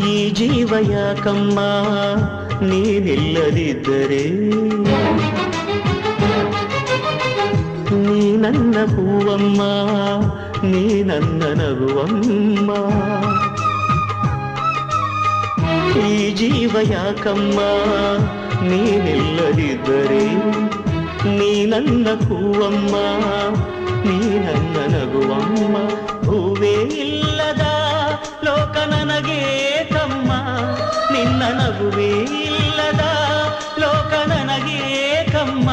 ಈ ಜೀವ ಯಾಕಮ್ಮ ನೀನಿಲ್ಲದಿದ್ದರೆ ನೀ ನನ್ನ ಹೂವಮ್ಮ ನೀ ನನ್ನ ನಗುವಮ್ಮ ಈ ಜೀವ ಯಾಕಮ್ಮ ನೀನಿಲ್ಲದಿದ್ದರೆ ನೀ ನನ್ನ ಹೂವಮ್ಮ ನೀ ನನ್ನ ನಗುವಮ್ಮ ಹೂವೇ ಇಲ್ಲದ ಲೋಕ ನನಗೆ ಕಮ್ಮ ನಿನ್ನ ನಗುವೇ ಇಲ್ಲದ ಲೋಕ ನನಗೆ ಕಮ್ಮ